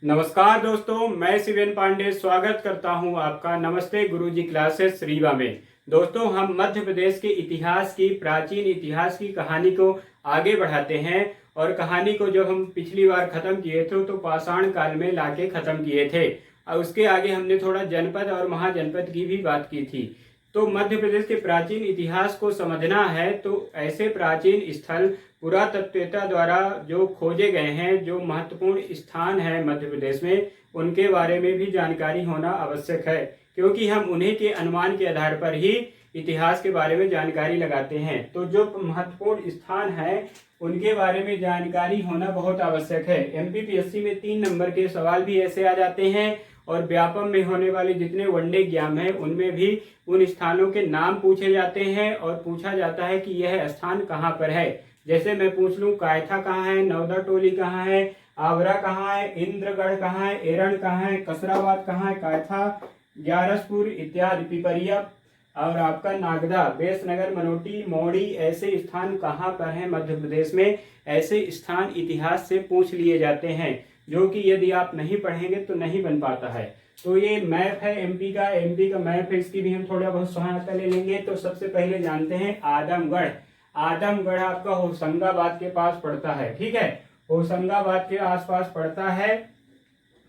नमस्कार दोस्तों, मैं शिवेन पांडे स्वागत करता हूं आपका नमस्ते गुरुजी क्लासेस रीवा में। दोस्तों, हम मध्य प्रदेश के इतिहास की प्राचीन इतिहास की कहानी को आगे बढ़ाते हैं और कहानी को जो हम पिछली बार खत्म किए थे तो पाषाण काल में लाके खत्म किए थे और उसके आगे हमने थोड़ा जनपद और महाजनपद की भी बात की थी। तो मध्य प्रदेश के प्राचीन इतिहास को समझना है तो ऐसे प्राचीन स्थल पुरातत्ववेत्ता द्वारा जो खोजे गए हैं, जो महत्वपूर्ण स्थान है मध्य प्रदेश में, उनके बारे में भी जानकारी होना आवश्यक है, क्योंकि हम उन्हीं के अनुमान के आधार पर ही इतिहास के बारे में जानकारी लगाते हैं। तो जो महत्वपूर्ण स्थान है उनके बारे में जानकारी होना बहुत आवश्यक है। एमपीपीएससी में 3 नंबर के सवाल भी ऐसे आ जाते हैं और व्यापम में होने वाले जितने वनडे एग्जाम हैं उनमें भी उन स्थानों के नाम पूछे जाते हैं और पूछा जाता है कि यह स्थान कहाँ पर है। जैसे मैं पूछ लूँ कायथा कहाँ है, नवदा टोली कहाँ है, आवरा कहाँ है, इंद्रगढ़ कहाँ है, एरण कहाँ है, कसराबाद कहाँ है, कायथा, ग्यारसपुर इत्यादि, पिपरिया और आपका नागदा, बेसनगर, मनोटी, मौड़ी, ऐसे स्थान कहाँ पर हैं मध्य प्रदेश में। ऐसे स्थान इतिहास से पूछ लिए जाते हैं जो कि यदि आप नहीं पढ़ेंगे तो नहीं बन पाता है। तो ये मैप है एमपी का मैप है, इसकी भी हम थोड़ा बहुत सहायता ले लेंगे। तो सबसे पहले जानते हैं आदमगढ़। आदमगढ़ आपका होशंगाबाद के पास पड़ता है, ठीक है, होशंगाबाद के आसपास पड़ता है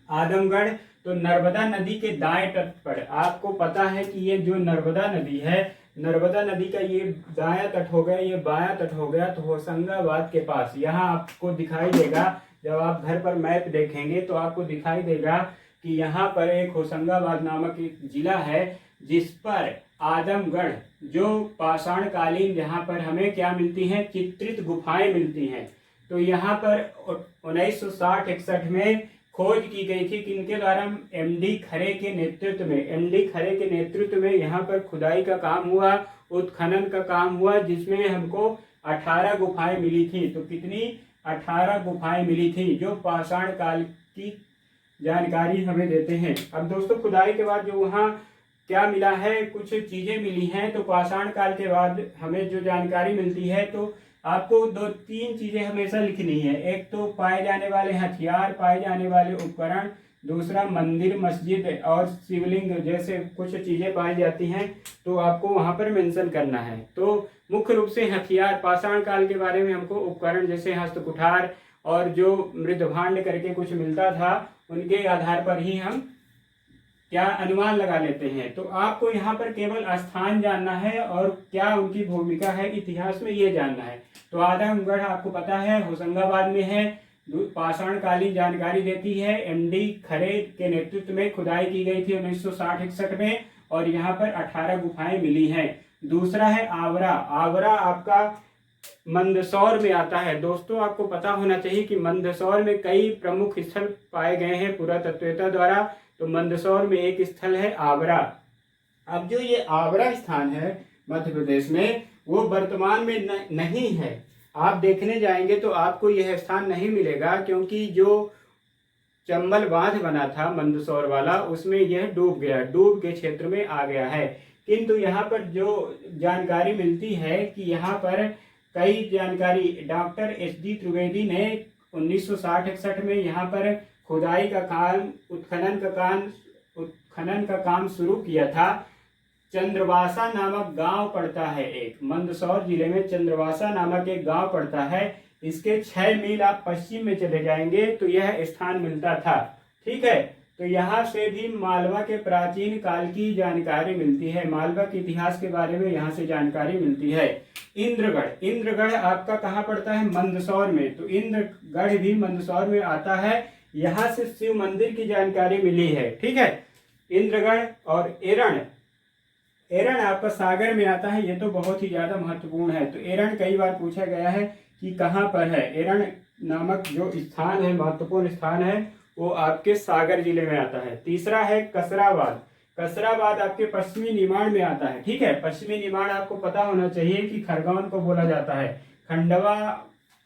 आदमगढ़। तो नर्मदा नदी के दाएं तट पर, आपको पता है कि ये जो नर्मदा नदी है, नर्मदा नदी का ये दायां तट हो गया, ये बायां तट हो गया। तो होशंगाबाद के पास यहाँ आपको दिखाई देगा, जब आप घर पर मैप देखेंगे तो आपको दिखाई देगा कि यहाँ पर एक होशंगाबाद नामक एक जिला है जिस पर आदमगढ़ जो पाषाण कालीन, जहाँ पर हमें क्या मिलती हैं, चित्रित गुफाएं मिलती हैं। तो यहाँ पर 1960-61 में खोज की गई थी किनके द्वारा, एमडी खरे के नेतृत्व में। एमडी खरे के नेतृत्व में यहाँ पर खुदाई का काम हुआ, उत्खनन का काम हुआ, जिसमें हमको 18 गुफाएं मिली थी। तो कितनी, 18 गुफाएं मिली थी जो पाषाण काल की जानकारी हमें देते हैं। अब दोस्तों, खुदाई के बाद जो वहाँ क्या मिला है, कुछ चीजें मिली हैं। तो पाषाण काल के बाद हमें जो जानकारी मिलती है तो आपको 2-3 चीजें हमेशा लिखनी है। एक तो पाए जाने वाले हथियार, पाए जाने वाले उपकरण, दूसरा मंदिर, मस्जिद और शिवलिंग जैसे कुछ चीजें पाई जाती हैं तो आपको वहां पर मेंशन करना है। तो मुख्य रूप से हथियार, पाषाण काल के बारे में हमको उपकरण जैसे हस्तकुठार और जो मृदभांड करके कुछ मिलता था उनके आधार पर ही हम क्या अनुमान लगा लेते हैं। तो आपको यहाँ पर केवल स्थान जानना है और क्या उनकी भूमिका है इतिहास में ये जानना है। तो आदमगढ़ आपको पता है होशंगाबाद में है, पाषाण कालीन जानकारी देती है। एमडी खरे के नेतृत्व में खुदाई की गई थी 1960-61 में और यहाँ पर 18 गुफाएं मिली हैं। दूसरा है आवरा। आवरा आपका मंदसौर में आता है। दोस्तों, आपको पता होना चाहिए कि मंदसौर में कई प्रमुख स्थल पाए गए हैं पुरातत्ववेत्ता द्वारा। तो मंदसौर में एक स्थल है आवरा। अब जो ये आवरा स्थान है मध्य प्रदेश में, वो वर्तमान में नहीं है। आप देखने जाएंगे तो आपको यह स्थान नहीं मिलेगा, क्योंकि जो चंबल बांध बना था मंदसौर वाला, उसमें यह डूब गया, डूब के क्षेत्र में आ गया है। किंतु यहाँ पर जो जानकारी मिलती है कि यहाँ पर कई जानकारी डॉक्टर SD त्रिवेदी ने 1960-61 में यहाँ पर खुदाई का काम, उत्खनन का काम शुरू किया था। चंद्रवासा नामक गांव पड़ता है, एक मंदसौर जिले में चंद्रवासा नामक एक गांव पड़ता है। इसके 6 मील आप पश्चिम में चले जाएंगे तो यह स्थान मिलता था, ठीक है। तो यहाँ से भी मालवा के प्राचीन काल की जानकारी मिलती है, मालवा के इतिहास के बारे में यहाँ से जानकारी मिलती है। इंद्रगढ़, इंद्रगढ़ आपका कहाँ पड़ता है, मंदसौर में। तो इंद्रगढ़ भी मंदसौर में आता है। यहाँ से शिव मंदिर की जानकारी मिली है, ठीक है। इंद्रगढ़ और एरण, एरण आपका सागर में आता है। ये तो बहुत ही ज्यादा महत्वपूर्ण है। तो एरण कई बार पूछा गया है कि कहाँ पर है। एरण नामक जो स्थान है, महत्वपूर्ण स्थान है, वो आपके सागर जिले में आता है। तीसरा है कसराबाद। कसराबाद आपके पश्चिमी निमाड़ में आता है, ठीक है। पश्चिमी निमाड़ आपको पता होना चाहिए कि खरगोन को बोला जाता है। खंडवा,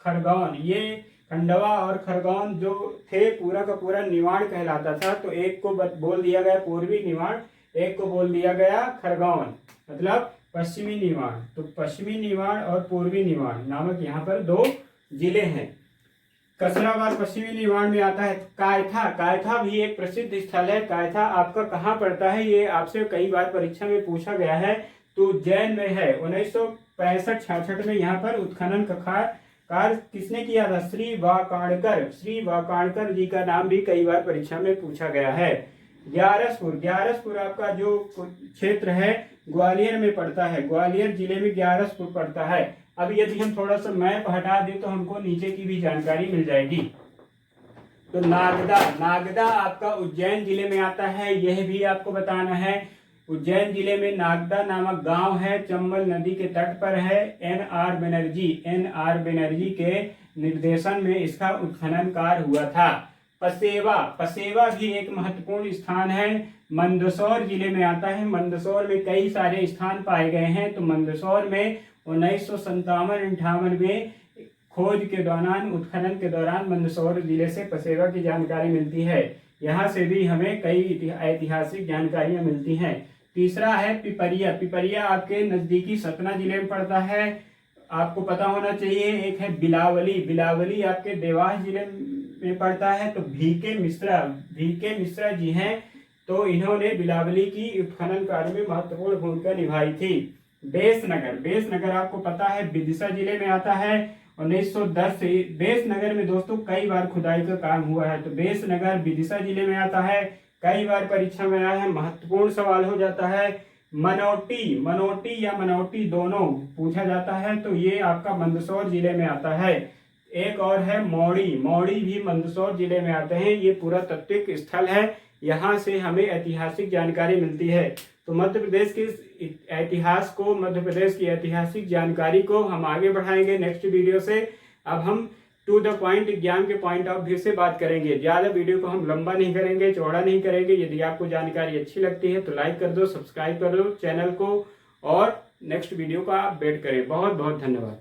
खरगोन, ये खंडवा और खरगोन जो थे पूरा का पूरा निमाड़ कहलाता था। तो एक को बोल दिया गया पूर्वी निमाड़, एक को बोल दिया गया खरगोन, मतलब पश्चिमी निमाड़। तो पश्चिमी निमाड़ और पूर्वी निमाड़ नामक यहाँ पर 2 जिले हैं। कसराबाद पश्चिमी निर्माण में आता है। कायथा, कायथा भी एक प्रसिद्ध स्थल है। कायथा आपका कहाँ पड़ता है, ये आपसे कई बार परीक्षा में पूछा गया है। तो उज्जैन में है। 1965-66 में यहाँ पर उत्खनन का कार्य किसने किया था? श्री वाकाणकर। श्री वाकाणकर जी का नाम भी कई बार परीक्षा में पूछा गया है। ग्यारसपुर, ग्यारसपुर आपका जो क्षेत्र है ग्वालियर में पड़ता है। ग्वालियर जिले में ग्यारसपुर पड़ता है। अब यदि हम थोड़ा सा मैप हटा दें तो हमको नीचे की भी जानकारी मिल जाएगी। तो नागदा, नागदा आपका उज्जैन जिले में आता है, यह भी आपको बताना है। उज्जैन जिले में नागदा नामक गांव है, चंबल नदी के तट पर है। एन.आर. बनर्जी के निर्देशन में इसका उत्खनन कार्य हुआ था। पसेवा, पसेवा भी एक महत्वपूर्ण स्थान है, मंदसौर जिले में आता है। मंदसौर में कई सारे स्थान पाए गए हैं। तो मंदसौर में 1957-58 में खोज के दौरान, उत्खनन के दौरान मंदसौर जिले से पसेवा की जानकारी मिलती है। यहाँ से भी हमें कई ऐतिहासिक जानकारियां मिलती हैं। तीसरा है पिपरिया। पिपरिया आपके नजदीकी सतना जिले में पड़ता है, आपको पता होना चाहिए। एक है बिलावली, बिलावली आपके देवास जिले में पड़ता है। तो वीके मिश्रा जी हैं, तो इन्होंने बिलावली की उत्खनन कार्य में महत्वपूर्ण भूमिका निभाई थी। बेसनगर, बेसनगर आपको पता है विदिशा जिले में आता है। 1910 से बेसनगर में दोस्तों कई बार खुदाई का काम हुआ है। तो बेसनगर विदिशा जिले में आता है, कई बार परीक्षा में आया है, महत्वपूर्ण सवाल हो जाता है। मनोटी, मनोटी या मनोटी दोनों पूछा जाता है, तो ये आपका मंदसौर जिले में आता है। एक और है मौड़ी, मौड़ी भी मंदसौर जिले में आते हैं। ये पुरातात्विक स्थल है, यहाँ से हमें ऐतिहासिक जानकारी मिलती है। तो मध्य प्रदेश के इतिहास को, मध्य प्रदेश की ऐतिहासिक जानकारी को हम आगे बढ़ाएंगे नेक्स्ट वीडियो से। अब हम टू द पॉइंट, एग्जाम के पॉइंट ऑफ व्यू से बात करेंगे। ज़्यादा वीडियो को हम लंबा नहीं करेंगे, चौड़ा नहीं करेंगे। यदि आपको जानकारी अच्छी लगती है तो लाइक कर दो, सब्सक्राइब कर दो चैनल को, और नेक्स्ट वीडियो का आप वेट करें। बहुत बहुत धन्यवाद।